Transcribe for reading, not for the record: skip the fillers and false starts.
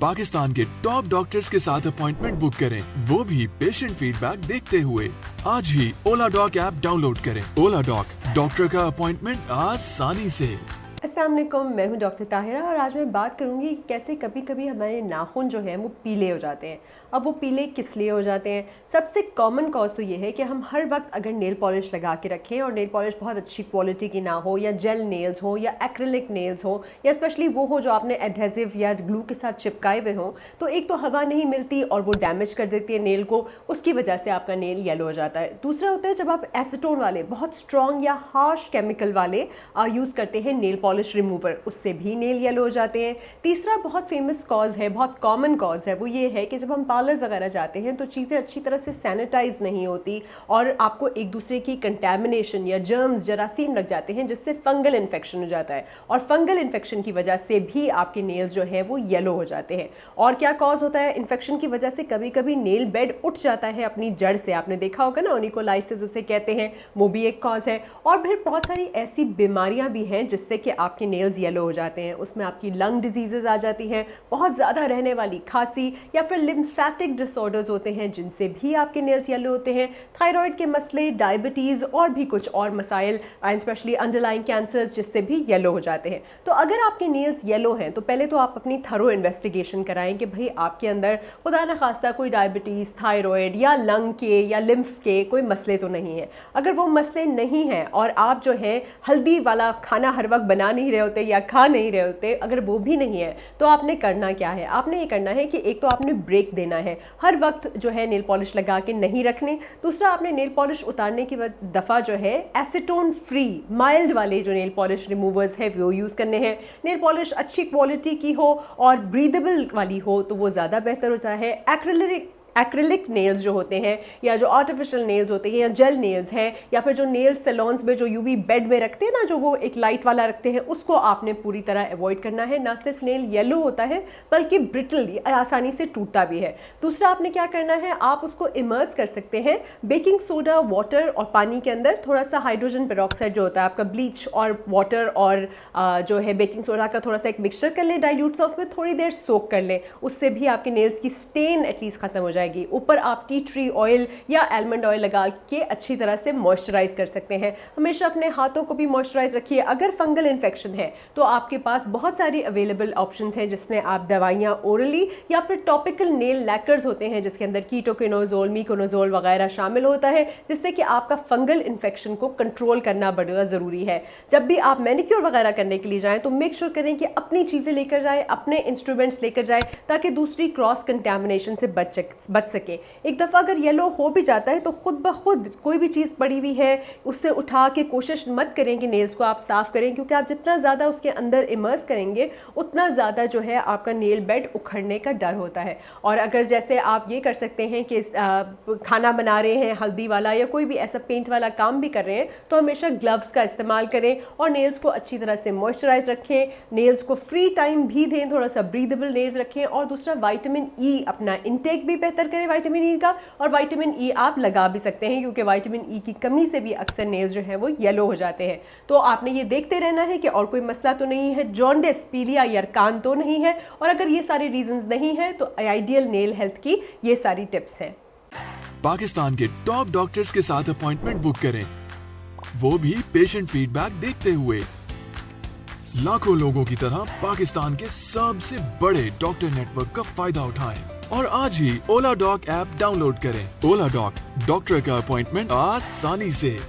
पाकिस्तान के top doctors के साथ अपॉइंटमेंट बुक करें, वो भी पेशेंट फीडबैक देखते हुए। आज ही ओला डॉक ऐप डाउनलोड करें। ओला डॉक, डॉक्टर का अपॉइंटमेंट आसानी से। अस्सलाम वालेकुम, मैं हूं डॉक्टर ताहिरा और आज मैं बात करूंगी कि कैसे कभी कभी हमारे नाखून जो हैं वो पीले हो जाते हैं। अब वो पीले किस लिए हो जाते हैं? सबसे कॉमन कॉज तो ये है कि हम हर वक्त अगर नेल पॉलिश लगा के रखें और नेल पॉलिश बहुत अच्छी क्वालिटी की ना हो, या जेल नेल्स हो या एक्रिलिक नेल्स हो, या स्पेशली वो हो जो आपने एडहेसिव या ग्लू के साथ चिपकाए हुए हों, तो एक तो हवा नहीं मिलती और वो डैमेज कर देती है नेल को, उसकी वजह से आपका नेल येलो हो जाता है। दूसरा होता है जब आप एसीटोन वाले बहुत स्ट्रॉन्ग या हार्श केमिकल वाले यूज़ करते हैं नेल पॉलिश रिमूवर, उससे भी नेल येलो हो जाते हैं। तीसरा बहुत फेमस कॉज है, बहुत कॉमन कॉज है, वो ये है कि जब हम पार्लर्स वगैरह जाते हैं तो चीज़ें अच्छी तरह से सैनिटाइज नहीं होती और आपको एक दूसरे की कंटैमिनेशन या जर्म्स, जरासीम लग जाते हैं, जिससे फंगल इन्फेक्शन हो जाता है और फंगल इन्फेक्शन की वजह से भी आपके नेल्स जो है वो येलो हो जाते हैं। और क्या कॉज होता है इन्फेक्शन की वजह से? कभी कभी नेल बेड उठ जाता है अपनी जड़ से, आपने देखा होगा ना, ओनिकोलाइसिस उसे कहते हैं, वो भी एक कॉज है। और फिर बहुत सारी ऐसी बीमारियां भी हैं जिससे कि आपके नेल्स येलो हो जाते हैं। उसमें आपकी लंग डिजीजेज आ जाती हैं, बहुत ज़्यादा रहने वाली खांसी, या फिर लिम्फेटिक डिसऑर्डर्स होते हैं जिनसे भी आपके नेल्स येलो होते हैं। थायराइड के मसले, डायबिटीज़ और भी कुछ और मसाइल, एंड स्पेशली अंडरलाइंग कैंसर्स, जिससे भी येलो हो जाते हैं। तो अगर आपके नेल्स येलो हैं तो पहले तो आप अपनी थरो इन्वेस्टिगेशन कराएं कि भाई आपके अंदर खुदा न खास्ता कोई डायबिटीज़, थायराइड या लंग के या लिम्फ के कोई मसले तो नहीं है। अगर वो मसले नहीं हैं और आप जो है हल्दी वाला खाना हर वक्त बना नहीं रहे होते या खा नहीं रहे होते, अगर वो भी नहीं है तो आपने करना क्या है? आपने ये करना है कि एक तो आपने ब्रेक देना है, हर वक्त जो है नेल पॉलिश लगा के नहीं रखनी। दूसरा, आपने नेल पॉलिश उतारने की दफ़ा जो है एसीटोन फ्री माइल्ड वाले जो नेल पॉलिश रिमूवर्स है वो यूज़ करने हैं। नेल पॉलिश अच्छी क्वालिटी की हो और ब्रीदेबल वाली हो तो वो ज़्यादा बेहतर होता है। एक्रिलिक नेल्स जो होते हैं, या जो आर्टिफिशियल नेल्स होते हैं, या जेल नेल्स हैं, या फिर जो नेल सैलून्स में जो यूवी बेड में रखते हैं ना, जो वो एक लाइट वाला रखते हैं, उसको आपने पूरी तरह अवॉइड करना है। ना सिर्फ नेल येलो होता है बल्कि ब्रिटल, आसानी से टूटता भी है। दूसरा, आपने क्या करना है, आप उसको इमर्स कर सकते हैं बेकिंग सोडा, वाटर और पानी के अंदर। थोड़ा सा हाइड्रोजन पेरोक्साइड जो होता है आपका, ब्लीच और वाटर और जो है बेकिंग सोडा का थोड़ा सा एक मिक्सचर कर लें डाइल्यूट सा, उसमें थोड़ी देर सोक कर लें, उससे भी आपके नेल्स की स्टेन एटलीस्ट खत्म हो जाएगी। ऊपर आप टी ट्री ऑयल या आलमंड ऑयल लगा के अच्छी तरह से मॉइस्चराइज कर सकते हैं। हमेशा अपने हाथों को भी मॉइस्चराइज रखिए। अगर फंगल इन्फेक्शन है तो आपके पास बहुत सारी अवेलेबल ऑप्शंस हैं, जिसमें आप दवाइयाँ ओरली या फिर टॉपिकल नेल लैकर्स होते हैं, जिसके अंदर कीटोकिनोजोल, मीकोनोजोल वगैरह शामिल होता है, जिससे कि आपका फंगल इन्फेक्शन को कंट्रोल करना बड़ा ज़रूरी है। जब भी आप मैनिक्योर वगैरह करने के लिए जाएँ तो मेक श्योर करें कि अपनी चीज़ें लेकर जाएँ, अपने इंस्ट्रूमेंट्स लेकर जाएँ, ताकि दूसरी क्रॉस कंटैमिनेशन से बच सके। एक दफ़ा अगर येलो हो भी जाता है तो खुद ब खुद कोई भी चीज़ पड़ी हुई है उससे उठा के कोशिश मत करें कि नेल्स को आप साफ़ करें, क्योंकि आप जितना ज़्यादा उसके अंदर इमर्स करेंगे उतना ज़्यादा जो है आपका नेल बेड उखड़ने का डर होता है। और अगर जैसे आप ये कर सकते हैं कि खाना बना रहे हैं हल्दी वाला या कोई भी ऐसा पेंट वाला काम भी कर रहे हैं, तो हमेशा ग्लव्स का इस्तेमाल करें और नेल्स को अच्छी तरह से मॉइस्चराइज रखें। नेल्स को फ्री टाइम भी दें, थोड़ा सा ब्रीदेबल नेल्स रखें। और दूसरा, विटामिन ई अपना इंटेक भी बेहतर करें विटामिन ई का, और विटामिन ई आप लगा भी सकते हैं, क्योंकि विटामिन ई की कमी से भी अक्सर नेल्स जो है वो येलो हो जाते हैं। तो आपने ये देखते रहना है कि और कोई मसला तो नहीं है, जॉन्डिस, पीलिया, यरकान तो नहीं है, और अगर ये सारे रीजंस नहीं है तो आइडियल नेल हेल्थ की ये सारी टिप्स हैं। पाकिस्तान के टॉप डॉक्टर्स के साथ अपॉइंटमेंट बुक करें, वो भी पेशेंट फीडबैक देखते हुए। लाखों लोगों की तरह पाकिस्तान के सबसे बड़े डॉक्टर नेटवर्क का फायदा उठाएं और आज ही ओला डॉक ऐप डाउनलोड करें। ओला डॉक, डॉक्टर का अपॉइंटमेंट आसानी से।